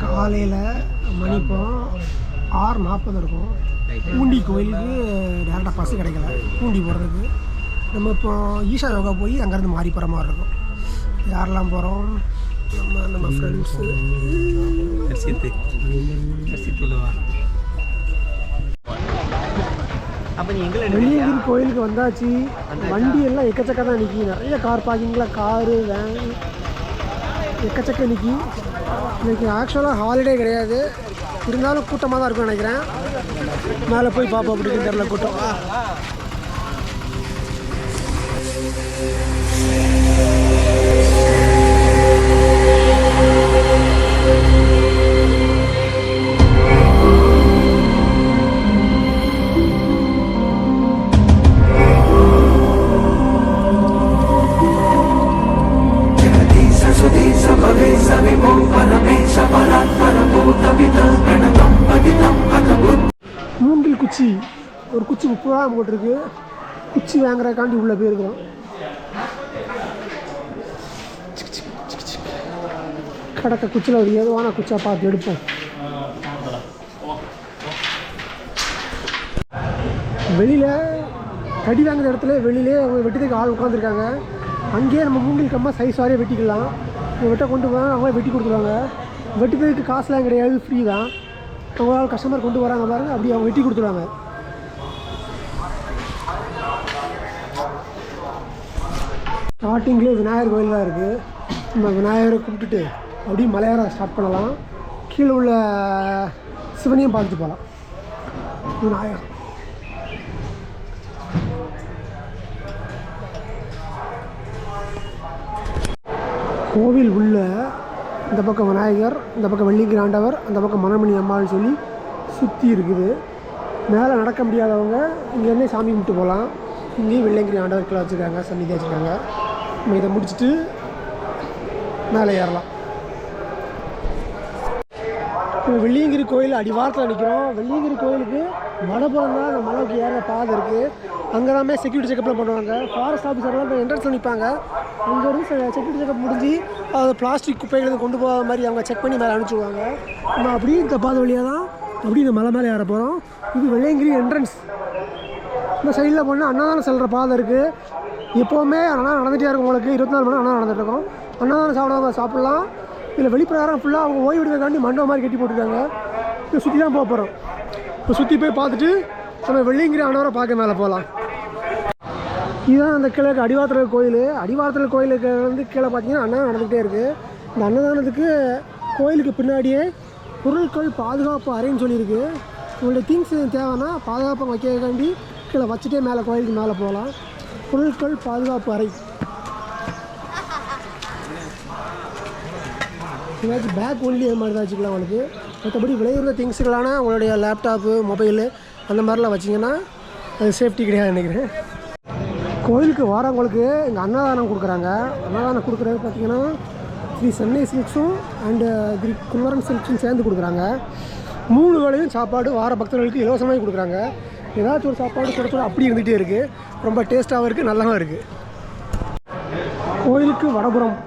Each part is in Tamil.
காலையில் மணி இப்போ 6:40 இருக்கும். பூண்டி கோயிலுக்கு டேரெக்டாக பஸ்ஸு கிடைக்கல பூண்டி போகிறதுக்கு. நம்ம இப்போ ஈஷா யோகா போய் அங்கேருந்து மாறி போகிற மாதிரி இருக்கும். யாரெல்லாம் போகிறோம்? நம்ம ஃப்ரெண்ட்ஸு. வெள்ளியங்கிரி கோயிலுக்கு வந்தாச்சு. வண்டி எல்லாம் எக்கச்சக்க தான் நிற்கி. நிறைய கார் பார்க்கிங்கில் காரு வேன் எக்கச்சக்க நிற்கி. இன்றைக்கி ஆக்சுவலாக ஹாலிடே கிடையாது, இருந்தாலும் கூட்டமாக தான் இருக்கும்னு நினைக்கிறேன். மேலே போய் பார்ப்போம் அப்படின்னு தெரியல கூட்டம். மூங்கில் குச்சி ஒரு குச்சி 30 ரூபா போட்டிருக்கு. குச்சி வாங்குறதுக்காண்டி உள்ளே போயிருக்கிறோம். கடக்க குச்சியில் ஒரு ஏதுவான குச்சா பார்த்து எடுப்போம். வெளியில் கடி வாங்குற இடத்துல வெளியிலே அவங்க வெட்டிக்கு ஆள் உட்காந்துருக்காங்க. அங்கேயே நம்ம மூங்கில் கம்மா சைஸ் வாரியாக வெட்டிக்கலாம். வெட்ட கொண்டு போனால் அவங்களே வெட்டி கொடுத்துருவாங்க. வெட்டுறதுக்கு காசுலாம் கிடையாது, ஃப்ரீ தான். அவங்களால கஸ்டமர் கொண்டு வராங்க பாருங்கள், அப்படி அவங்க வெட்டி கொடுத்துருவாங்க. ஸ்டார்டிங்லேயே விநாயகர் கோயில் தான் இருக்குது. நம்ம விநாயகரை கும்பிட்டுட்டு அப்படியே மலையார ஸ்டார்ட் பண்ணலாம். கீழே உள்ள சிவனையும் பார்த்துட்டு போகலாம். விநாயகர் கோவில் உள்ள இந்த பக்கம் விநாயகர், இந்த பக்கம் வெள்ளிங்கிரி ஆண்டவர், அந்த பக்கம் மணமணி அம்மான்னு சொல்லி சுற்றி இருக்குது. மேலே நடக்க முடியாதவங்க இங்கேருந்தே சாமி கும்பிட்டு போகலாம். இங்கேயும் வெள்ளிங்கிரி ஆண்டவர்களை வச்சுருக்காங்க, சன்னிதி வச்சுருக்காங்க. நம்ம இதை முடிச்சுட்டு மேலே ஏறலாம். வெள்ளியங்கிரி கோயில் அடிவாரத்தில் நிற்கிறோம். வெள்ளியங்கிரி கோயிலுக்கு மலைப்புறம் தான் அந்த மலைக்கு ஏற பாதை இருக்குது. அங்கே தான் செக்யூரிட்டி செக்கப்லாம் பண்ணுவாங்க. ஃபாரஸ்ட் ஆஃபீஸர்லாம் இப்போ என்ட்ரன்ஸில் நிற்பாங்க. அங்கேருந்து செக்யூரிட்டி செக்கப் முடிஞ்சு அது பிளாஸ்டிக் குப்பைகளுக்கு கொண்டு போகிற மாதிரி அவங்க செக் பண்ணி மேலே அனுப்பிச்சுடுவாங்க. நம்ம அப்படியே இந்த பாதை வழியாக தான் அப்படி இந்த மலை மேலே ஏற போகிறோம். இது வெள்ளியங்கிரி என்ட்ரன்ஸ். இந்த சைடில் போனால் அன்னதானம் செல்கிற பாதை இருக்குது. எப்போவுமே அன்னதானம் நடந்துகிட்டே இருக்கும். உங்களுக்கு 24 மணி நேரம் அன்னதானம் நடந்துகிட்ருக்கோம். அன்னதானம் சாப்பிடாம சாப்பிட்லாம். இதில் வெளிப்பிரகாரம் ஃபுல்லாக அவங்க ஓய்வு எடுக்கிறதுக்காண்டி மண்டபம் மாதிரி கட்டி போட்டுருக்காங்க. இதை சுற்றி தான் போக போகிறோம். இப்போ சுற்றி போய் பார்த்துட்டு நம்ம வெள்ளியங்கிரி ஆண்டவரை பார்க்க மேலே போகலாம். இதுதான் அந்த கிழக்கு அடிவாரத்தில் கோயில். அடிவாரத்தில் கோயிலுக்கு வந்து கீழே பார்த்தீங்கன்னா அன்னதானம் நடந்துகிட்டே இருக்குது. இந்த அன்னதானத்துக்கு கோயிலுக்கு பின்னாடியே பொருட்கள் பாதுகாப்பு அறைன்னு சொல்லியிருக்கு. உங்களுடைய திங்ஸ் தேவைன்னா பாதுகாப்பாக வைக்கிறதுக்காண்டி கீழே வச்சுட்டே மேலே கோயிலுக்கு மேலே போகலாம். பொருட்கள் பாதுகாப்பு அறை. ஏதாச்சும் பேக் ஒன்லி அது மாதிரி தான் வச்சுக்கலாம் உங்களுக்கு. மற்றபடி விளையுற திங்ஸுகளான உங்களுடைய லேப்டாப்பு, மொபைலு அந்த மாதிரிலாம் வச்சிங்கன்னா அது சேஃப்டி கிடையாது நினைக்கிறேன். கோயிலுக்கு வரவங்களுக்கு இங்கே அன்னதானம் கொடுக்குறாங்க. அன்னதானம் கொடுக்குறது பார்த்திங்கன்னா ஸ்ரீ சென்னை சில்க்ஸும் அண்டு ஸ்ரீ குமரன் சில்க்ஸும் சேர்ந்து கொடுக்குறாங்க. 3 வேளையும் சாப்பாடு வார பக்தர்களுக்கு இலவசமாக கொடுக்குறாங்க. ஏதாச்சும் ஒரு சாப்பாடு கொடுத்து அப்படி இருந்துகிட்டே இருக்குது. ரொம்ப டேஸ்ட்டாகவும் இருக்குது, நல்லாவும் இருக்குது. கோயிலுக்கு வடபுறம்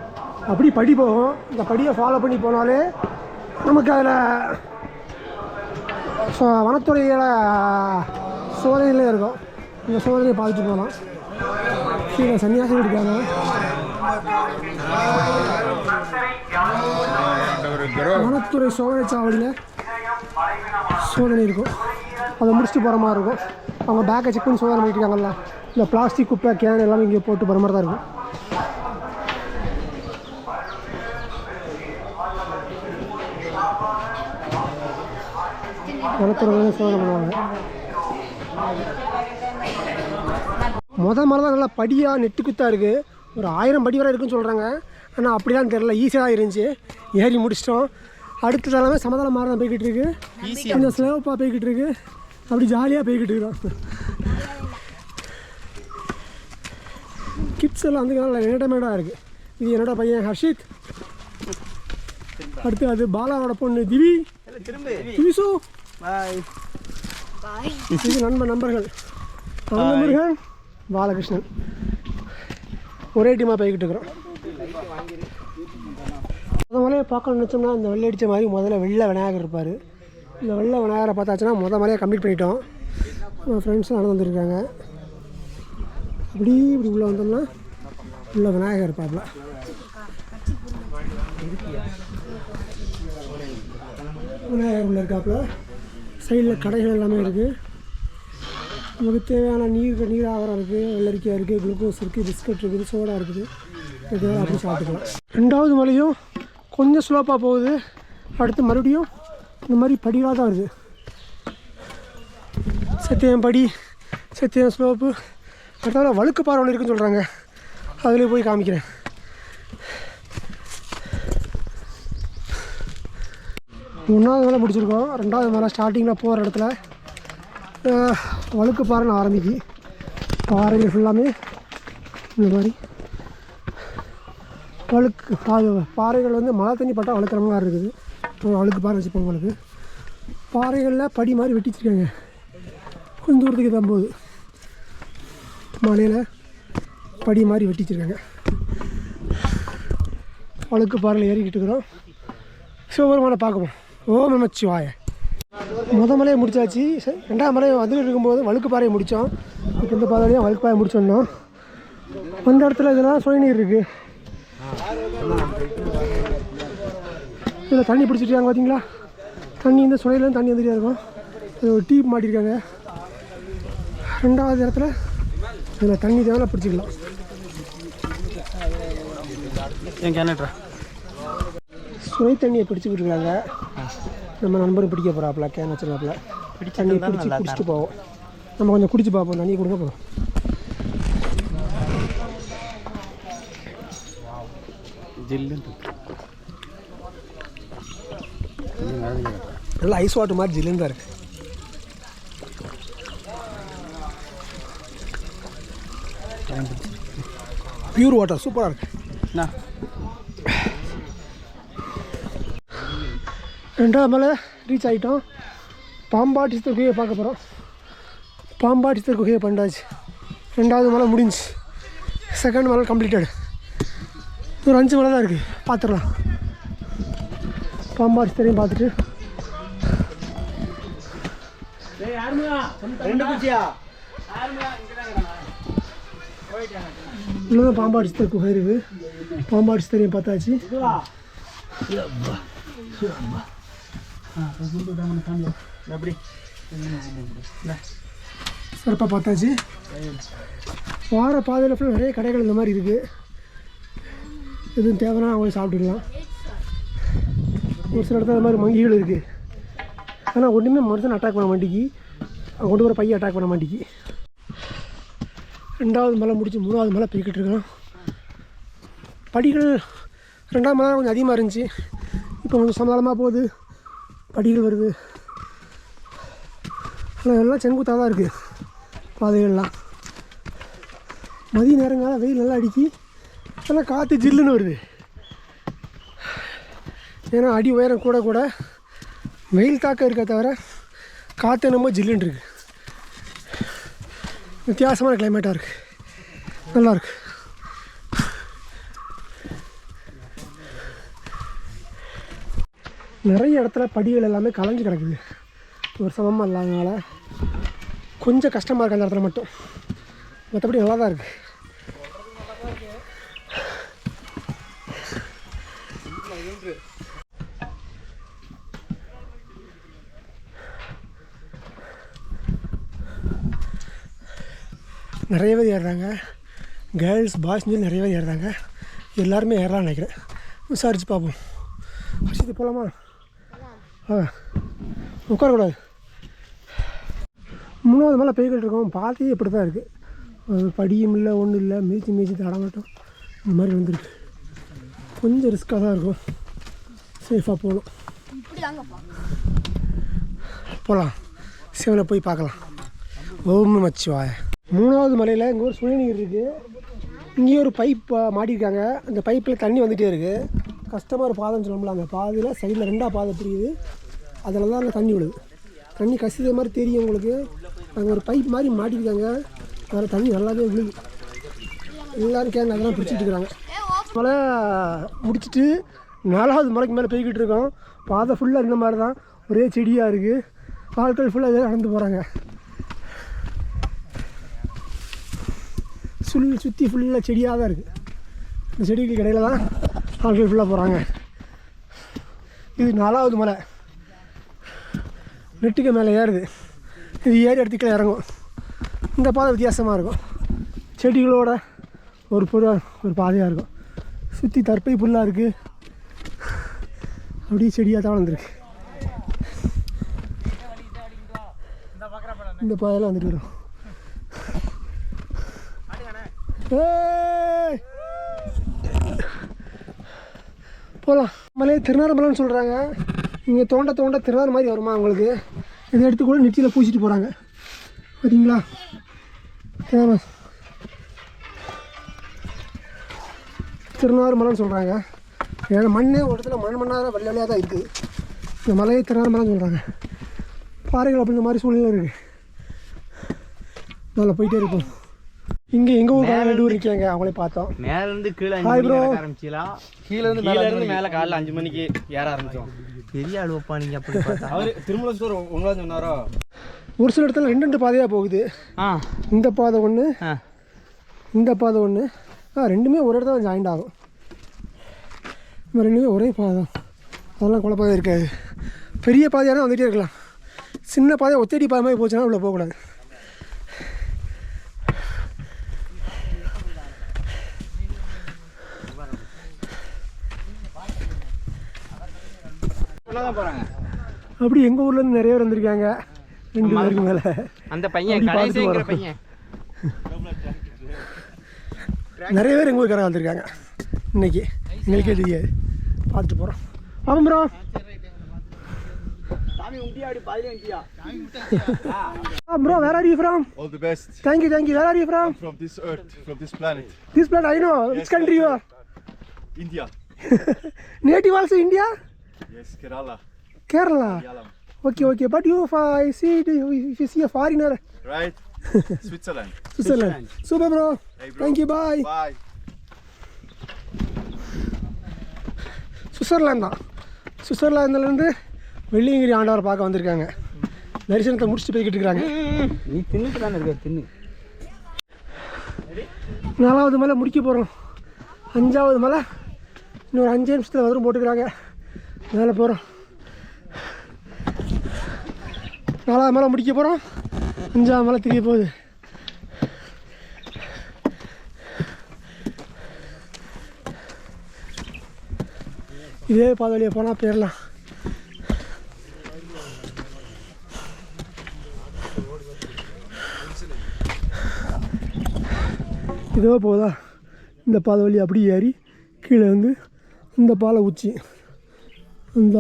அப்படி படி போகும். இந்த படியை ஃபாலோ பண்ணி போனாலே நமக்கு அதில் வனத்துறையில் சோதனையிலே இருக்கும். இந்த சோதனையை பார்த்துட்டு போகலாம். கீழே சன்னியாசி இருக்காங்க. வனத்துறை சோதனை சாவடியில் சோதனை இருக்கும். அதை முடிச்சுட்டு போகிற மாதிரி இருக்கும். அவங்க பேக்கை செக் பண்ணி சோதனை பண்ணிட்டு இருக்காங்கல்ல. இந்த பிளாஸ்டிக் குப்பை கேன் எல்லாமே இங்கே போட்டு போகிற மாதிரி தான் இருக்கும். வனத்துறை சோதனை பண்ணுவாங்க. மலை தான் நல்லா படியாக நெட்டுக்குத்தாக இருக்குது. ஒரு 1000 படி வரை இருக்குன்னு சொல்கிறாங்க. ஆனால் அப்படிலாம் தெரில, ஈஸியாக தான் இருந்துச்சு. ஏறி முடிச்சிட்டோம். அடுத்த எல்லாமே சமதளம் மாதிரி தான் போய்கிட்டு இருக்கு. கொஞ்சம் ஸ்லோப்பாக போய்கிட்டு இருக்கு. அப்படி ஜாலியாக போய்கிட்டு இருக்கிறோம். கிட்ஸ் எல்லாம் வந்து நல்லா என்டர்டைன்மெண்ட்டாக இருக்குது. இது என்னோட பையன் ஹர்ஷித். அடுத்து அது பாலாவோட பொண்ணு திவி. திவிசு இது நண்பர்கள் முருகன், பாலகிருஷ்ணன். ஒரே டீமாக போய்கிட்டு இருக்கிறோம். மலையை பார்க்கணும்னு நினச்சோம்னா இந்த வெள்ளை அடித்த மாதிரி முதல்ல வெள்ளை விநாயகர் இருப்பார். இந்த வெள்ளை விநாயகரை பார்த்தாச்சுன்னா மலையை கம்ப்ளீட் பண்ணிட்டோம். ஃப்ரெண்ட்ஸும் நடந்து வந்துருக்காங்க. இப்படி உள்ளே வந்தோம்னா உள்ள விநாயகர் இருப்பாப்புல. விநாயகர் உள்ள இருக்காப்புல. சைடில் கடைகள் எல்லாமே இருக்குது. நமக்கு தேவையான நீர் ஆகாரம் இருக்குது, வெள்ளரிக்காய் இருக்குது, குளுக்கோஸ் இருக்குது, பிஸ்கட் இருக்குது, சோடா இருக்குது. இதெல்லாம் அப்படி சாப்பிட்டுக்கலாம். 2வது மலையும் கொஞ்சம் ஸ்லோப்பாக போகுது. அடுத்து மறுபடியும் இந்த மாதிரி படிகளாக தான் வருது. சத்தியம் படி, சத்தியம் ஸ்லோப்பு. அடுத்தால வழுக்கு பாறை ஒன்று இருக்குன்னு சொல்கிறாங்க. அதிலே போய் காமிக்கிறேன். ஒன்றாவது மலை முடிச்சிருக்கோம். 2வது மலை ஸ்டார்டிங்கில் போகிற இடத்துல வழுக்கு பாறைன்னு ஆரம்பிக்கு. பாறைகள் ஃபுல்லாமே இந்த மாதிரி வழுக்கு பாறைகள் வந்து மழை தண்ணி பட்டால் வழுக்கிற மாதிரி இருக்குது. வழுக்கு பாறை வச்சுப்போம். உங்களுக்கு பாறைகளில் படி மாதிரி வெட்டி வச்சுருக்காங்க. கொஞ்சம் தூரத்துக்கு தான் போகுது. மலையில் படி மாதிரி வெட்டி வச்சுருக்காங்க. வழுக்கு பாறையில் ஏறிக்கிட்டு இருக்கிறோம். சிவபெருமானை பார்க்குவோம். ஓம் நமச்சிவாய. மலையை முடிச்சாச்சு. 2வது மலையை வந்துட்டு இருக்கும்போது வழுக்கு பாறையை முடித்தோம். இப்போ இந்த பாதையாக வழுக்கு பாறையை முடிச்சோம்னோம். அந்த இடத்துல இதெல்லாம் சுழி நீர் இருக்குது. இதில் தண்ணி பிடிச்சிட்ருக்காங்க பார்த்தீங்களா? தண்ணி இந்த சுனையிலேருந்து தண்ணி வந்துகிட்டே இருக்கும். இது ஒரு டீப் மாட்டியிருக்காங்க. 2வது இடத்துல இதில் தண்ணி தேவை பிடிச்சிக்கலாம். சுனை தண்ணியை பிடிச்சிக்கிட்டு இருக்காங்க. நம்ம நண்பரும் பிடிக்க போகிறாப்புல, கேன் வச்சுருக்காப்புல. தண்ணி பிடிச்சி குடிச்சிட்டு போவோம். நம்ம கொஞ்சம் குடிச்சு பார்ப்போம். தண்ணி கொடுங்க போதும். நல்லா ஐஸ் வாட்டர் மாதிரி ஜில்லுன்னு தான் இருக்குது. பியூர் வாட்டர் சூப்பராக இருக்குது. 2வது மலை ரீச் ஆகிட்டோம். பாம்பாட்டீஸ்வரர் குகையை பார்க்க போகிறோம். பாம்பாட்டீஸ்வரர் குகையை பண்ணாச்சு. 2வது மலை முடிஞ்சு. 2nd மலை கம்ப்ளீட்டட். ஒரு 5 மலை தான் இருக்குது. பார்த்துடலாம். பாம்பாட்டீஸ்வரையும் பார்த்துட்டு உள்ளதான் பாம்பாட்டீஸ்வரர் குகை இருக்குது. பாம்பாட்டீஸ்வரையும் பார்த்தாச்சு. சிறப்பாக பார்த்தாச்சு. வார பாதையில் ஃபுல்லாக நிறைய கடைகள் இந்த மாதிரி இருக்குது. எதுவும் தேவைன்னா அவங்களே சாப்பிட்டுக்கலாம். ஒரு சில இடத்துல இந்த மாதிரி மங்கிகள் இருக்குது. ஆனால் ஒன்றுமே மனுஷன் அட்டாக் பண்ண மாட்டேங்கி. கொண்டு வர பையன் அட்டாக் பண்ண மாட்டேங்கி. 2வது மலை முடிச்சு 3வது மலை போய்கிட்டு இருக்கோம். படிகள் 2வது மலை கொஞ்சம் அதிகமாக இருந்துச்சு. இப்போ கொஞ்சம் சமாளமாக போகுது. படிகள் வருது. ஆனால் எல்லாம் செங்குத்தாக தான் இருக்குது பாதைகள்லாம். மதிய நேரங்கால வெயில் நல்லா அடிக்கி. ஆனால் காற்று ஜில்லுன்னு வருது. ஏன்னா அடி உயரம் கூட கூட வெயில் தாக்கம் இருக்க தவிர காற்று என்னமோ ஜில்லுன்னு இருக்குது. வித்தியாசமான கிளைமேட்டாக இருக்குது. நல்லாயிருக்கு. நிறைய இடத்துல படிகள் எல்லாமே கலைஞ்சு கிடக்குது. ஒரு சமமாக இல்லாதனால கொஞ்சம் கஷ்டமாக இருக்குது அந்த இடத்துல மட்டும். மற்றபடி நல்லா தான் இருக்குது. நிறைய பேர் ஏறுறாங்க. கேர்ள்ஸ் பாய்ஸ்னு நிறைய பேர் ஏறுறாங்க. எல்லாருமே ஏறலாம்னு நினைக்கிறேன். விசாரித்து பார்ப்போம். அரிசி போகலாமா? உட்காரக்கூடாது. 3வது மலை போய்கிட்டு இருக்கோம். பாதையே இப்படி தான் இருக்குது. படியும் இல்லை, ஒன்றும் இல்லை. மீச்சு தடமாட்டோம். இந்த மாதிரி வந்துருக்கு. கொஞ்சம் ரிஸ்க்காக தான் இருக்கும். சேஃபாக போகணும். போகலாம். சிவனை போய் பார்க்கலாம். ஓம் நமச்சிவாய. 3வது மலையில் இங்கே ஒரு சுழி நீர் இருக்குது. இங்கேயும் ஒரு பைப் மாட்டியிருக்காங்க. அந்த பைப்பில் தண்ணி வந்துகிட்டே இருக்குது. கஷ்டமாக ஒரு பாதைன்னு சொல்லணும்ல. அந்த பாதையில் சைடில் 2ஆக பாதை பிரியுது. அதில் தான் அங்கே தண்ணி விழுது. தண்ணி கசித மாதிரி தெரியும் உங்களுக்கு. அங்கே ஒரு பைப் மாதிரி மாட்டியிருக்காங்க. அதில் தண்ணி நல்லாவே விழுது. எல்லோரும் கேங்க அதெல்லாம் பிடிச்சிட்டு இருக்கிறாங்க. மழை முடிச்சுட்டு 4வது மலைக்கு மேலே போய்கிட்டு இருக்கோம். பாதை ஃபுல்லாக இந்த மாதிரி தான், ஒரே செடியாக இருக்குது. ஆட்கள் ஃபுல்லாக இதே நடந்து போகிறாங்க. சுற்றி ஃபுல்லாக செடியாக தான் இருக்குது. இந்த செடிக்கு இடையில தான் ஆட்கள் ஃபுல்லாக போகிறாங்க. இது 4வது மலை. நெட்டுக்கு மேலே ஏறுது. இது ஏறி இடத்துக்குள்ள இறங்கும். இந்த பாதை வித்தியாசமாக இருக்கும். செடிகளோட ஒரு பாதையாக இருக்கும். சுற்றி தற்பை புல்லாக இருக்குது. அப்படியே செடியாக தான் வளர்ந்துருக்கு. இந்த பாதையில் வந்துட்டு வரும். போகலாம். மலையை திருநாறு மலைன்னு சொல்கிறாங்க. இங்கே தோண்ட திருநாறு மாதிரி வருமா உங்களுக்கு? இதை எடுத்து கூட நெற்றியில் பூசிட்டு போகிறாங்க. பார்த்தீங்களா? திருநாறு மலைன்னு சொல்கிறாங்க. ஏன்னா மண்ணே ஒரு இடத்துல மண்ணாக வெள்ளையாக தான் இருக்குது. இந்த மலையை திருநாறு மலைன்னு சொல்கிறாங்க. பாறைகள் அப்படி இந்த மாதிரி சூழ்நிலை இருக்குது. நல்லா போயிட்டே இருக்கும். இங்கே எங்கள் ஊர் 2 ஊர் இருக்காங்க. அவங்களே பார்த்தோம். மேலேருந்து கீழே ஆரம்பிச்சிடலாம். கீழேருந்து மேலே காலைல 5 மணிக்கு ஏற ஆரம்பித்தோம். பெரிய அழுவப்பா நீங்கள் அப்படி பார்த்தா. அவர் திருமலை ஸ்டோர் உங்களா சொன்னாரோ? ஒரு சில இடத்துல 2 பாதையாக போகுது. இந்த பாதை ஒன்று, இந்த பாதை ஒன்று. ரெண்டுமே ஒரு இடத்துல ஜாயிண்ட் ஆகும். இந்த ரெண்டுமே ஒரே பாதை தான். அதெல்லாம் குழப்பம் இருக்காது. பெரிய பாதையான வந்துகிட்டே இருக்கலாம். சின்ன பாதை ஒத்தடி பாதை மாதிரி போச்சுன்னா உள்ள போகக்கூடாது. அப்படி எங்கள் ஊர்லேருந்து நிறைய பேர் வந்திருக்காங்க. 2 பேருக்கு மேலே. அந்த பையன் பையன் நிறைய பேர் எங்கள் ஊருக்காரங்க வந்திருக்காங்க இன்னைக்கு. எங்களுக்கே தெரியாது. பார்த்துட்டு போகிறோம். ஆமாம் bro. Bro, where are you from? All the best. Thank you. Where are you from? From this earth, from this planet. This planet, I know. Which country you are? India. Native also India? Yes, Kerala. Kerala. Yalam. Okay. But I see if you see a foreigner. Right? Switzerland. Super bro. Hey bro. Thank you. Bye. Bye. சுவிட்சர்லாந்துலேருந்து வெள்ளியங்கிரி ஆண்டவர் பார்க்க வந்திருக்காங்க. தரிசனத்தை முடிச்சுட்டு போய்கிட்டு இருக்கிறாங்க. நீ தின்னுட்டு தானே இருக்க தின்னு. 4வது மலை முடிக்க போகிறோம். 5வது மலை இன்னொரு 5 நிமிஷத்தில் வரும் போட்டுக்கிறாங்க. மேலே போகிறோம். 4வது மலை முடிக்க போகிறோம். 5வது மலை தெரிய போகுது. இதே பாதை வழியாக போனால் போயிடலாம். இதோ போதா இந்த பாதை வழி அப்படி ஏறி கீழே வந்து இந்த பாலை உச்சி இந்த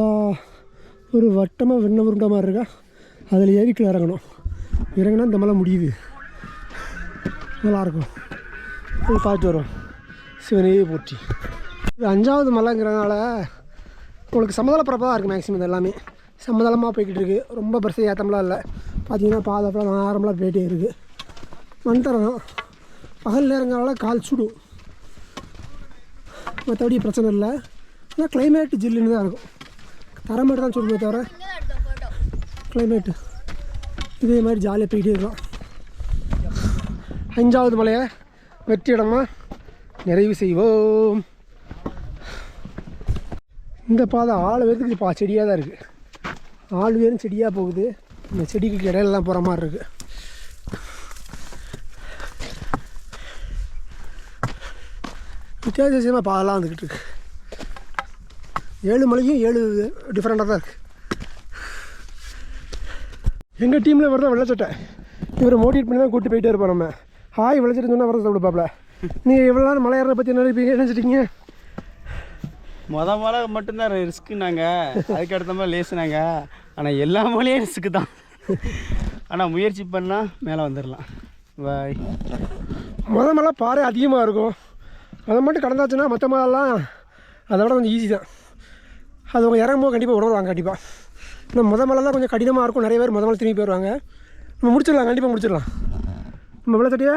ஒரு வட்டமாக வெண்ணெய் உருண்டை மாதிரி இருக்கா, அதில் ஏறி கீழே இறங்கணும். இறங்கினா இந்த மலை முடியுது. நல்லாயிருக்கும். அது பார்த்து வரும். சிவனையே போற்றி. இது 5வது மலைங்கிறதுனால உங்களுக்கு சமதள பரப்பாக இருக்குது. மேக்ஸிமம் இது எல்லாமே சமதளமாக போய்கிட்டு இருக்குது. ரொம்ப பெருசாக ஏற்றம்லாம் இல்லை. பார்த்தீங்கன்னா பாதை ஃபுல்லாக நார்மலாக போயிட்டே இருக்குது. மண் தரம் பகல் நேரங்களால கால் சுடும். மற்றபடி பிரச்சனை இல்லை. ஆனால் கிளைமேட்டு ஜில்லுன்னு தான் இருக்கும். தரமேட்டு தான் சொல்லுமே தவிர கிளைமேட்டு இதே மாதிரி ஜாலியாக போய்கிட்டே இருக்கும். 5வது மலையை வெற்றிடமாக நிறைவு செய்வோம். இந்த பாதை 6 பேருக்கு செடியாக தான் இருக்குது. 4 பேரும் செடியாக போகுது. இந்த செடிக்கு இடையில தான் போகிற மாதிரி இருக்குது. வித்தியாசமாக பாதெல்லாம் வந்துக்கிட்டு இருக்கு. 7 மலையும் 7 டிஃப்ரெண்ட்டாக தான் இருக்குது. எங்கள் டீமில் இவர் தான் வெள்ளச்சட்டை. இவரை மோட்டிவேட் பண்ணி தான் கூப்பிட்டு போயிட்டே இருப்போம். நம்ம ஹாய் வெள்ளச்சட்டை சொன்னால் வரத சாப்பிடுப்பாப்ல. நீங்கள் இவ்வளோ நேரம் மலை ஏறதை பற்றி நினைப்பீங்க, நினச்சிட்டிங்க? மலை மட்டும்தான் ரிஸ்க்குனாங்க, அதுக்கு அடுத்த மாதிரி லேசுனாங்க. ஆனால் எல்லா மலையும் ரிஸ்க்கு தான். ஆனால் முயற்சி பண்ணால் மேலே வந்துடலாம். பாய். மலை பாறை அதிகமாக இருக்கும். அதை மட்டும் கடந்தாச்சுன்னா மற்ற மலைலாம் அதை விட கொஞ்சம் ஈஸி தான். அது அவங்க இறங்கும்போது கண்டிப்பாக உணர்வாங்க. கண்டிப்பாக இன்னும் மலை தான் கொஞ்சம் கடினமாக இருக்கும். நிறைய பேர் மலை திரும்பி போயிடுவாங்க. நம்ம முடிச்சிடலாம், கண்டிப்பாக முடிச்சிடலாம். நம்ம வெள்ளச்சட்டையா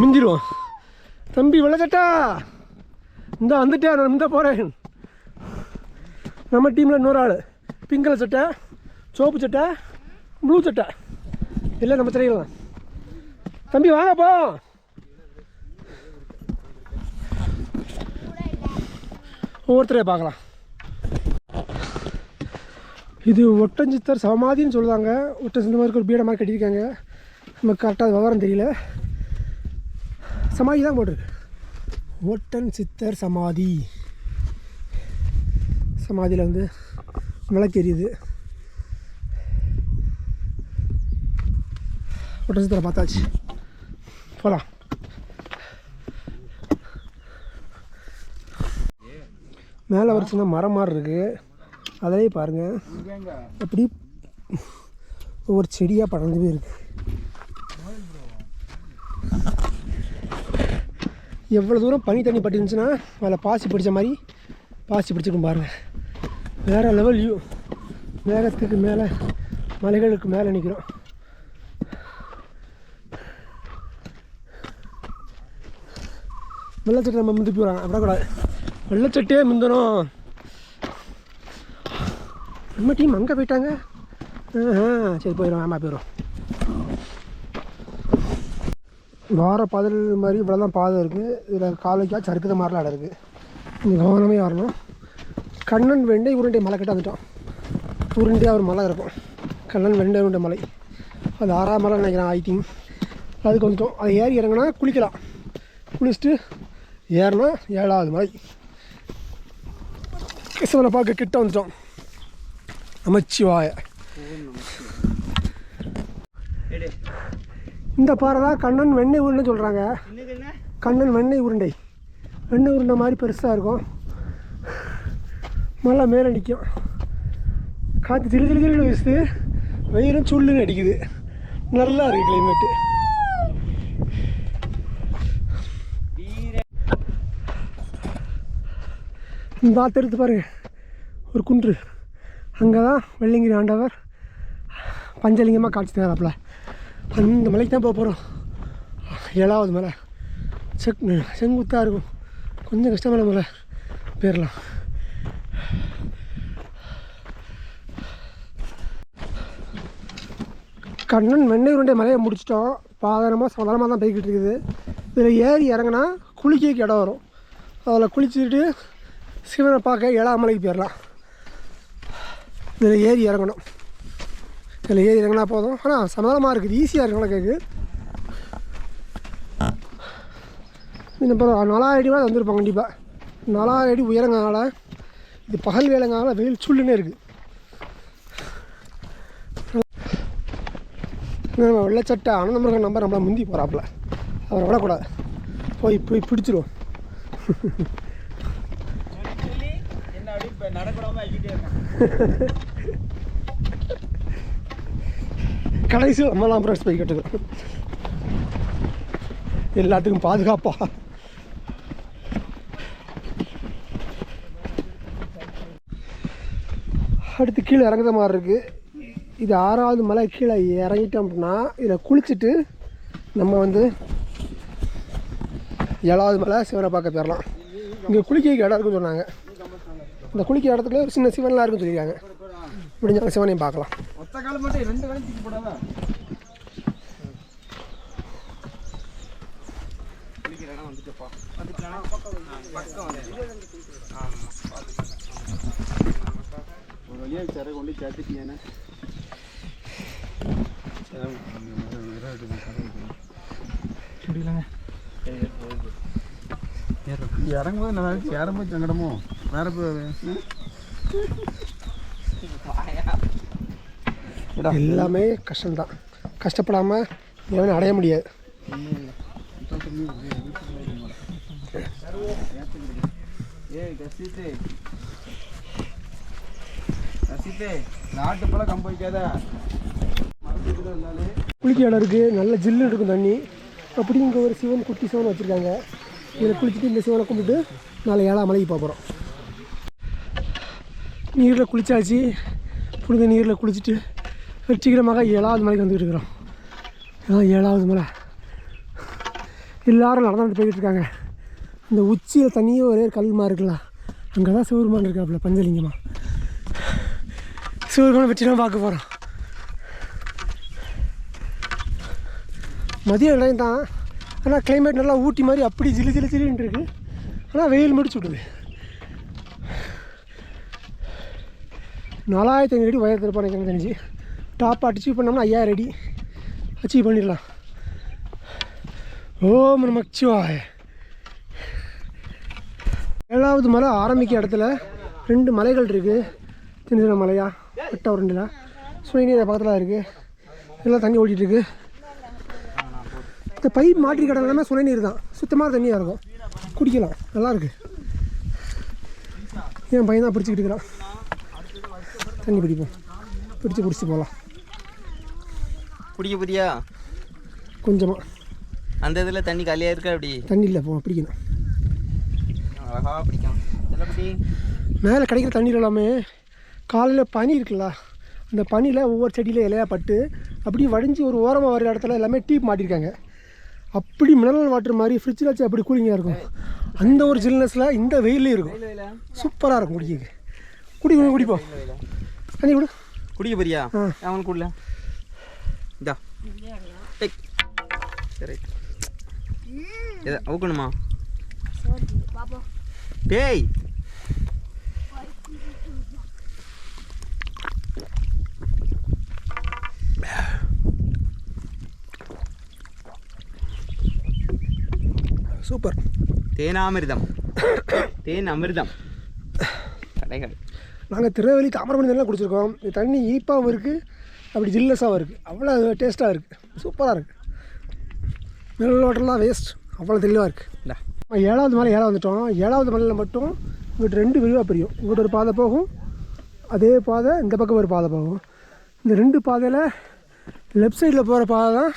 மிஞ்சிடுவோம். தம்பி வெள்ளச்சட்டா இந்த வந்துட்டேன், நான் இந்த போகிறேன். நம்ம டீமில் இன்னொரு ஆள் பிங்க் கலர் சட்டை, சோப்பு சட்டை, ப்ளூ சட்டை, எல்லாம் நம்ம சட்டைகள் தான். தம்பி வாங்கப்போ. ஒவ்வொருத்தரையே பார்க்கலாம். இது ஒட்டஞ்சித்தர் சமாதின்னு சொல்லுவாங்க. ஒட்டஞ்சித்த மாதிரி ஒரு பீடை மாதிரி கட்டியிருக்காங்க. நமக்கு கரெக்டாக விவரம் தெரியல. சமாதி தான் போட்டிருக்கு. ஒட்டன் சித்தர் சமாதி. சமாதியில் வந்து விளக்கு எரியுது. ஒட்டன் சித்தரை பார்த்தாச்சு, போகலாம். மேலே ஒரு சின்ன மரம் மாதிரி இருக்குது, அதிலே பாருங்கள் அப்படி ஒவ்வொரு செடியாக படர்ந்து போய் இருக்குது. எவ்வளோ தூரம் பனி தண்ணி பட்டுருந்துச்சுன்னா அதில் பாசி பிடிச்ச மாதிரி பாசி பிடிச்சிக்கும் பாருங்கள். வேறு லெவல் வியூ. மேகத்துக்கு மேலே, மலைகளுக்கு மேலே நிற்கிறோம். வெள்ளச்சட்டை நம்ம முந்தி போகிறாங்க, அப்படியே கூடாது. வெள்ளச்சட்டையே முந்தணும். நம்ம டீம் அங்கே போயிட்டாங்க. சரி போயிடும், ஆமாம் போயிடும். வார பாதை மாதிரி இவ்வளோ தான் பாதை இருக்குது. இதில் காலைக்கா சறுக்குத மாதிரிலாம் இடம் இருக்குது. கொஞ்சம் கவனமே வரணும். கண்ணன் வெண்டை உருண்டை மலை கிட்ட வந்துட்டோம். உருண்டையாக ஒரு மலை இருக்கும், கண்ணன் வெண்டை உருண்டை மலை. அது 6ஆம் மலை நினைக்கிறேன், ஐ திங்க். அதுக்கு வந்துட்டோம். அதை ஏறி இறங்கினா குளிக்கலாம். குளிச்சுட்டு ஏறினா 7ஆவது மலை. கிருஷ்ணனை பார்க்க கிட்ட வந்துட்டோம். நமச்சிவாய. இந்த பாறை தான் கண்ணன் வெண்ணெய் உருண்டை சொல்கிறாங்க. கண்ணன் வெண்ணெய் உருண்டை. வெண்ணெய் உருண்டை மாதிரி பெருசாக இருக்கும். மழை மேலே நிற்கும். காற்று திரு திரு திரு வீசுது. வெயிலும் சுள்ளுன்னு அடிக்குது. நல்லா இருக்குது கிளைமேட்டு. இந்த எடுத்து பாருங்க, ஒரு குன்று. அங்கே தான் வெள்ளிங்கிரி ஆண்டவர் பஞ்சலிங்கமாக காட்சி தராப்புல. அந்த மலைக்கு தான் போக போகிறோம். 7ஆவது மலை. செங்குத்தாக இருக்கும், கொஞ்சம் கஷ்டமான மலை. போயிடலாம். கண்ணன் வெண்ணெய் உருண்டை மலையை முடிச்சிட்டோம். பாதனமாக சாதாரணமாக தான் போய்கிட்டு இருக்குது. இதில் ஏறி இறங்கினா குளிக்க இடம் வரும். அதில் குளிச்சுட்டு சிவனை பார்க்க 7ஆம் மலைக்கு போயிடலாம். இதில் ஏறி இறங்கணும். இதில் ஏறி இறங்கினா போதும். ஆனால் சமாதானமாக இருக்குது, ஈஸியாக இருக்குங்களா கேட்கு. இப்போ 4000 அடி தான் வந்துருப்பாங்க கண்டிப்பாக. 4000 அடி உயரங்கால இது பகல் வேலைங்கால வெயில் சுள்ளுன்னே இருக்குது. நம்ம வெள்ளச்சட்டை ஆனந்தமுருகன் நம்பர் நம்மளை முந்தி போகிறாப்புல. அவரை விடக்கூடாது, போய் போய் பிடிச்சிருவோம். கடைசி நம்மலாம் ஃப்ரெண்ட்ஸ் போய் கட்டுக்கிறோம். எல்லாத்துக்கும் பாதுகாப்பா. அடுத்து கீழே இறங்குற மாதிரி இருக்குது. இது 6ஆவது மலை. கீழே இறங்கிட்டோம் அப்படின்னா இதில் குளிச்சுட்டு நம்ம வந்து 7ஆவது மலை சிவனை பார்க்க போயிடலாம். இங்கே குளிக்க இடம் இருக்குன்னு சொன்னாங்க. இந்த குளிக்கிற இடத்துல ஒரு சின்ன சிவன்லாம் இருக்குன்னு சொல்லியிருக்காங்க. முடிஞ்சாலும் சிவனையும் பார்க்கலாம். ஒத்த காலம் மட்டும் 2 காலம் தூக்கி போடாதா. குளிக்கிற இடம் வந்துட்டுப்பா. ஒரு வழியாக சரை கொண்டு சேர்த்துட்டீங்கன்னு இறங்கும்போது நல்லா இருக்கு. ஏறும்போது சங்கடமோ வேற எல்லாமே கஷ்டம்தான். கஷ்டப்படாமல் எவனும் அடைய முடியாது. நாட்டு போல கம்ப வைக்காத. குளிக்க இடம் இருக்குது, நல்ல ஜில்லுன்னு இருக்கும் தண்ணி. அப்படி இங்கே ஒரு சிவன், குட்டி சிவன் வச்சுருக்காங்க. இதில் குளிச்சுட்டு இந்த சிவனை கும்பிட்டு நாளை 7ஆம் மலைக்கு போக போகிறோம். நீரில் குளிச்சாச்சு. புனித நீரில் குளிச்சுட்டு வெற்றிகரமாக 7ஆவது மலைக்கு வந்துக்கிட்டு இருக்கிறோம். இதான் 7ஆவது மலை. எல்லோரும் நடந்துட்டு போய்கிட்டு இருக்காங்க. இந்த உச்சியில் தண்ணியே ஒரே கல்மா இருக்குல்ல, அங்கே தான் சிவருமான் இருக்காப்புல பஞ்சலிங்கமாக. சிவகணம் வச்சு தான் பார்க்க போகிறோம். மதிய இடம் தான், ஆனால் கிளைமேட் நல்லா ஊட்டி மாதிரி அப்படி ஜிலு ஜிலு ஜிலுன்னு இருக்குது. ஆனால் வெயில் முடிச்சு விட்டுது. 4500 அடி உயரத்தில் இருப்பான் எனக்கு தெரிஞ்சு. டாப் அச்சீவ் பண்ணோம்னா 5000 அடி அச்சீவ் பண்ணிடலாம். ஓம் நமச்சிவாய. 7வது மலை ஆரம்பிக்க இடத்துல 2 மலைகள் இருக்குது. சின்ன சின்ன மலையா கட்ட ஒரு 2 சுனைநீர் பக்கத்தில் இருக்குது. எல்லாம் தண்ணி ஓடிட்டுருக்கு. இந்த பைப் மாற்றி கடல் எல்லாமே சுனைநீர் தான், சுத்தமாக தண்ணியாக இருக்கும், குடிக்கலாம், நல்லாயிருக்கு. என் பையன் தான் பிடிச்சிக்கிட்டு இருக்கிறான். தண்ணி பிடிப்போம், பிடிச்சிட்டு போகலாம். பிடிக்க புரியா கொஞ்சமாக அந்த இதில் தண்ணி காலியாக இருக்கா? அப்படி தண்ணி இல்லை, போ பிடிக்கணும். அழகாக பிடிக்கும். மேலே கிடைக்கிற தண்ணீர் எல்லாமே காலையில் பனி இருக்குல்ல, அந்த பனியில் ஒவ்வொரு செடியில் இலையாக பட்டு அப்படியே வடிஞ்சு ஒரு ஓரமாக வர இடத்துல எல்லாமே டீப் மாட்டியிருக்காங்க. அப்படி மினரல் வாட்டர் மாதிரி ஃப்ரிட்ஜில் வச்சு அப்படி கூலிங்காக இருக்கும். அந்த ஒரு ஜில்னஸில் இந்த வெயிலே இருக்கும், சூப்பராக இருக்கும். குடிப்போம். தண்ணி கொடு. குடிக்க போறியா? அவன் கூடல இதா சரி அவுக்கணுமா? டேய் சூப்பர். தேனாமிர்தம். தேன் அமிர்தம் கடைகள். நாங்கள் திருநெல்வேலி தாமிரபரணி தண்ணிலாம் குடிச்சிருக்கோம். இது தண்ணி ஈப்பாகவும் இருக்குது, அப்படி ஜில்லஸாகவும் இருக்குது, அவ்வளோ டேஸ்ட்டாக இருக்குது, சூப்பராக இருக்குது. மினரல் வாட்டர்லாம் வேஸ்ட், அவ்வளோ தெளிவாக இருக்குது. 7வது மலை ஏழை வந்துட்டோம். 7வது மலையில் மட்டும் இங்கிட்ட 2 விரிவாக பிரியும். இங்கிட்ட ஒரு பாதை போகும், அதே பாதை இந்த பக்கம் ஒரு பாதை போகும். இந்த 2 பாதையில் லெஃப்ட் சைடில் போகிற பாதை தான்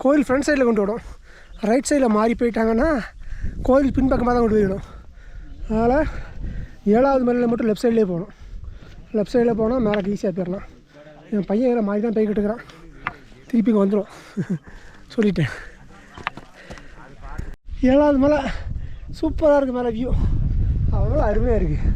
கோயில் ஃப்ரண்ட் சைடில் கொண்டு விடும். ரைட் சைடில் மாறி போயிட்டாங்கன்னா கோயில் பின்பக்கமாக தான் கொண்டு போயிடும். அதனால் 7வது மலையில் மட்டும் லெஃப்ட் சைட்லேயே போகணும். லெஃப்ட் சைடில் போனால் மேலே ஈஸியாக போயிடலாம். என் பையன் வேறு மாறி தான் போய்கிட்டு இருக்கிறான், திருப்பி இங்கே வந்துடும் சொல்லிட்டேன். 7வது மலை சூப்பராக இருக்குது, மேலே வியூ அவ்வளோ அருமையாக இருக்குது.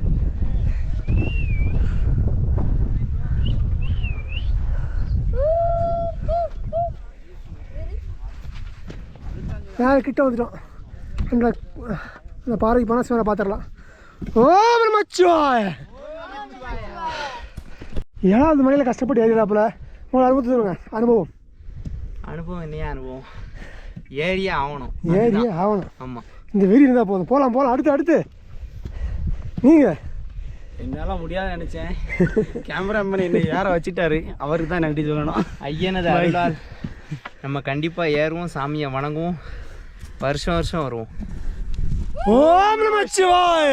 மேலே கிட்ட வந்துட்டோம். அந்த பாறைக்கு போனால் சிவனை பார்த்துடலாம். ஓம் நமச்சிவாய. 7வது மலையில் கஷ்டப்பட்டு ஏறிடாப்புல உங்களை அனுபவத்தை சொல்லுங்கள். அனுபவம் என்னையா அனுபவம்? ஏரியே ஆகணும். ஆமாம், இந்த வெறி இருந்தால் போதும். போகலாம். அடுத்து நீங்கள் என்னால் முடியாது நினச்சேன். கேமராமேன் என்னை யாரை வச்சுட்டாரு, அவருக்கு தான் நன்றி சொல்லணும். ஐயனது அருளால் நம்ம கண்டிப்பாக ஏறுவோம், சாமியை வணங்குவோம், வருஷம் வருவோம். ஓம் நமச்சிவாய.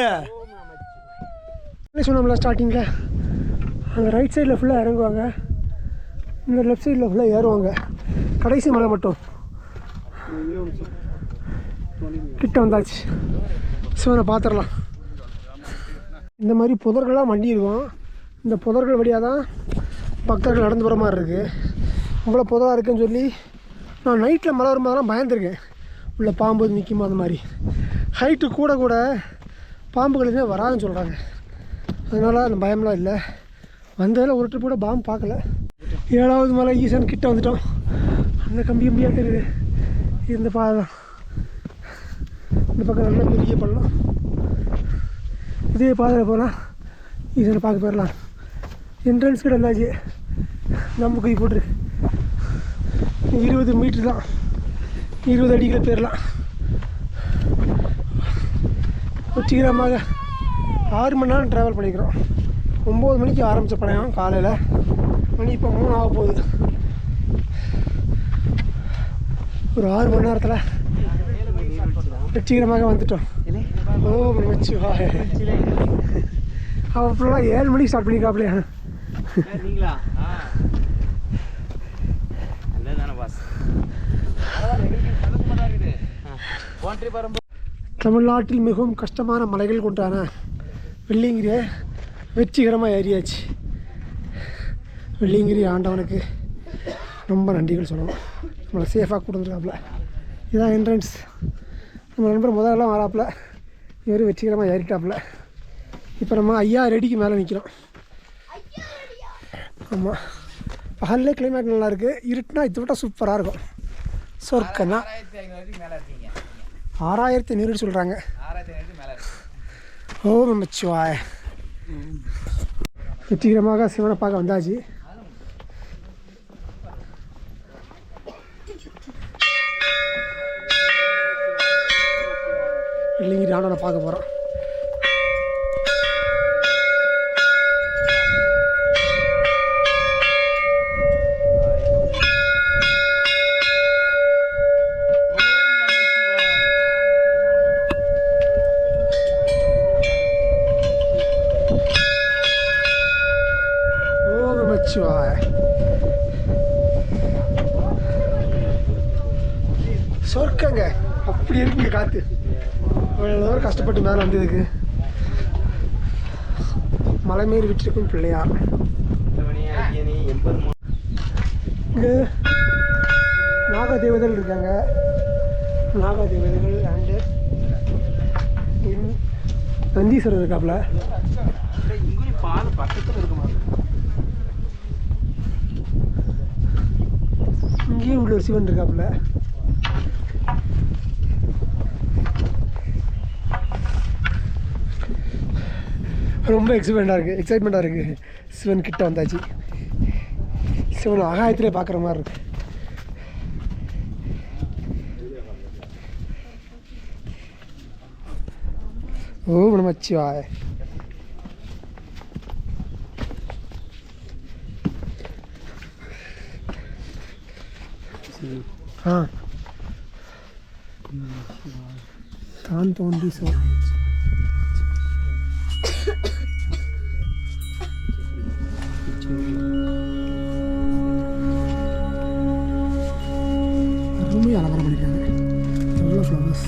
சொன்னோம்ல ஸ்டார்டிங்கில், அந்த ரைட் சைடில் ஃபுல்லாக இறங்குவாங்க, இந்த லெஃப்ட் சைடில் ஃபுல்லாக ஏறுவாங்க. கடைசி மலை மட்டும் கிட்ட வந்தாச்சு, சிவனை பார்த்துடலாம். இந்த மாதிரி புதர்கள்லாம் வண்டி இருக்கும். இந்த புதர்கள் வழியாக தான் பக்தர்கள் நடந்து போகிற மாதிரி இருக்குது. அவ்வளோ புதராக இருக்குன்னு சொல்லி நான் நைட்டில் மழை வரும்போதெல்லாம் பயந்துருக்கேன். உள்ள பாம்பு நிற்குமோ அந்த மாதிரி. ஹைட்டு கூட பாம்புகள் எதுவும் வராதுன்னு சொல்கிறாங்க. அதனால் அந்த பயம்லாம் இல்லை. வந்ததில் ஒரு ட்ரிப் கூட பாம்பு பார்க்கல. 7வது மலை ஈசன் கிட்ட வந்துட்டோம். அந்த கம்பியாக தெரியுது. இந்த பாதை தான். இந்த பக்கம் நல்லா பெரிய பள்ளம். இதே பாதையில் போனால் ஈசனை பார்க்க போயிடலாம். என்ட்ரன்ஸ் கிட்ட இருந்தாச்சு. நம்ம கை போட்டுருக்கு 20 மீட்ரு தான், 20 அடிகளை போயிடலாம். வெற்றிகரமாக 6 மணி நேரம் ட்ராவல் பண்ணிக்கிறோம். 9 மணிக்கு ஆரம்பித்த படம் காலையில், மணி இப்போ 3 ஆக போகுது. ஒரு 6 மணி நேரத்தில் வெற்றிகரமாக வந்துட்டோம். ஓம் நமச்சிவாய. அவன் ஃபுல்லாக 7 மணிக்கு ஸ்டார்ட் பண்ணிக்காப்லையா? தமிழ்நாட்டில் மிகவும் கஷ்டமான மலைகள் கொண்டான வெள்ளியங்கிரியை வெற்றிகரமாக ஏறியாச்சு. வெள்ளியங்கிரி ஆண்டவனுக்கு ரொம்ப நன்றிகள் சொல்லணும். நம்மளை சேஃபாக கொடுத்துருக்காப்புல. இதான் என்ட்ரன்ஸ். நம்ம நண்பர் முதல்லாம் வராப்புல, இவர் வெற்றிகரமாக ஏறிட்டாப்புல. இப்போ நம்ம 5000 அடிக்கு மேலே நிற்கிறோம். ஆமாம், பகல்லே கிளைமேட் நல்லாயிருக்கு. இருட்டுனா இது விட்டால் சூப்பராக இருக்கும். சொர்க்கன்னா 6500 சொல்கிறாங்க. ஓம் நமச்சிவாய. வெற்றிகரமாக சிவனை பார்க்க வந்தாச்சு. வெள்ளிங்கிரி ஆண்டவனை பார்க்க போகிறோம். சொர்க்கங்க, அப்படி இருக்குங்க காற்று. அவ்வளோ கஷ்டப்பட்டு மேலே வந்ததுக்கு. மலை மீறி விட்டுருக்கும் பிள்ளையார். இங்கே நாக தேவதைகள் இருக்காங்க. நாக தேவதைகள் அண்டு நந்தீஸ்வரர் இருக்காப்புல. பக்கத்தில் இருக்குமா? இங்கேயும் உள்ள ஒரு சிவன் இருக்காப்புல. ரொம்ப எக்ஸைட்மெண்ட்டாக இருக்குது. சிவன் கிட்ட வந்தாச்சு. சிவன் ஆகாயத்திலே பார்க்குற மாதிரி இருக்கு. ஓம் நமச்சிவாய. தான் தோன்றி சிவன். அருமையாக அலங்காரம் பண்ணியிருக்காங்க. எவ்வளோ ஃப்ளவர்ஸ்.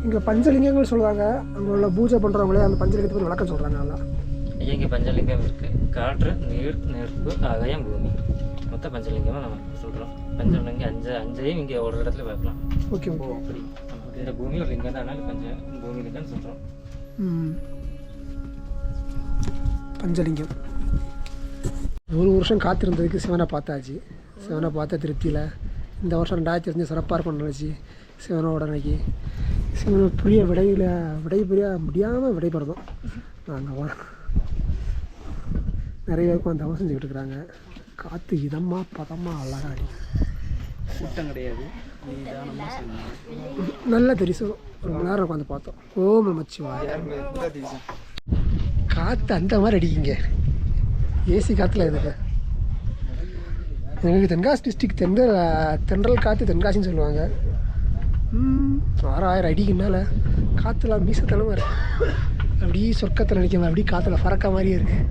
இங்கே பஞ்சலிங்கங்கள் சொல்லுவாங்க. அங்கே உள்ள பூஜை பண்ணுறவங்களே அந்த பஞ்சலிங்கத்தை பற்றி விளக்கம் சொல்கிறாங்க. நல்லா இங்கே பஞ்சலிங்கம் இருக்குது. காற்று, நீர், நெருப்பு, ஆகாயம், பூமி. மொத்தம் பஞ்சலிங்கமாக நம்ம சொல்கிறோம். பஞ்சலிங்கம் அஞ்சையும் இங்கே ஒரு இடத்துல பார்க்கலாம். ஓகே. அப்படி இந்த பூமி ஒரு லிங்கம் தான், அதனால பூமி லிங்கம்னு சொல்கிறோம். பஞ்சலிங்கம். ஒரு வருஷம் காத்திருந்ததுக்கு சிவனை பார்த்தாச்சு. சிவனை பார்த்த திருப்தியில் இந்த வருஷம் 2005 சிறப்பாக இருக்கும்னு நினச்சி சிவனோட அன்னைக்கு சிவனை புரிய முடியாமல் விடைபெறதும். நாங்கள் நிறைய பேருக்கும் அந்த தவம் செஞ்சுக்கிட்டு இருக்கிறாங்க. காற்று இதமாக பதமாக அழகாக அடி. கூட்டம் கிடையாது, நல்ல தெரிசம். ஒரு மணி நேரம் உட்காந்து பார்த்தோம். ஓம் நமச்சிவாய. காற்று அந்த மாதிரி அடிக்குங்க. ஏசி காற்றுல எதுக்கு? எங்களுக்கு தென்காசி டிஸ்ட்ரிக்ட் தென்றல் காற்று தென்காசின்னு சொல்லுவாங்க. 6000 அடிக்கு மேலே காற்றுலாம் மீசத்தனமாக இருக்குது. அப்படியே சொர்க்கத்தில் நிற்க அப்படியே காற்றுல பறக்க மாதிரியே இருக்குது.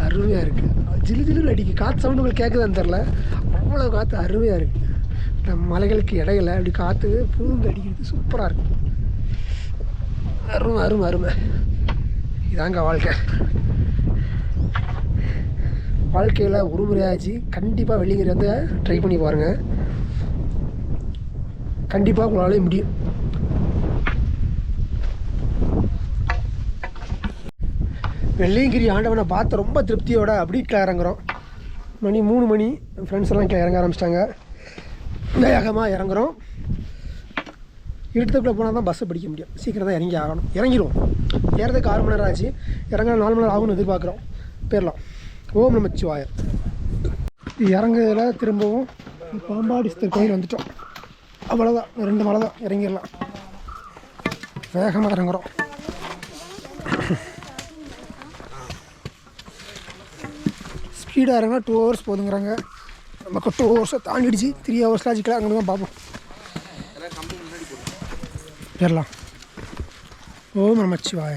அருமையாக இருக்குது. ஜிலு ஜிலுன்னு அடிக்கு. காற்று சவுண்டு உங்களுக்கு கேட்குதான்னு தெரில, அவ்வளோ காற்று அருமையாக இருக்குது. நம்ம மலைகளுக்கு இடையில அப்படி காற்று பூந்து அடிக்கிறது சூப்பராக இருக்குது. அருமை அருமை அருமை. இதாங்க வாழ்க்கையில் ஒரு முறையாச்சு கண்டிப்பாக வெள்ளிங்கிரி வந்து ட்ரை பண்ணி பாருங்கள். கண்டிப்பாக உங்களாலே முடியும். வெள்ளியங்கிரி ஆண்டவனை பார்த்து ரொம்ப திருப்தியோட அப்படி கீழே இறங்குறோம். மணி 3 மணி. ஃப்ரெண்ட்ஸ் எல்லாம் கீழே இறங்க ஆரம்பிச்சிட்டாங்க. வேகமாக இறங்குறோம். இருட்டுக்குள்ளே போனால் தான் பஸ்ஸை பிடிக்க முடியும். சீக்கிரம் தான் இறங்கி ஆகணும். இறங்கிடுவோம். ஏறதுக்கு 6 மணி நேரம் ஆச்சு. இறங்க 4 மணி நேரம் ஆகும்னு எதிர்பார்க்குறோம். போயிடலாம். ஓம் நமச்சிவாய. இறங்குறதுல திரும்பவும் பாம்பாடிஸ்தர் கோயில் வந்துட்டோம். அவ்வளோதான், 2 மலை தான், இறங்கிடலாம். வேகமாக இறங்குறோம். ஸ்பீடாக இறங்கினா 2 hours போதுங்கிறாங்க. நமக்கு 2 hours தாண்டிடுச்சு. 3 hours ஆச்சுக்கலாம். அங்கே தான் பார்ப்போம். ஏறலாம். ஓம் நமச்சிவாய.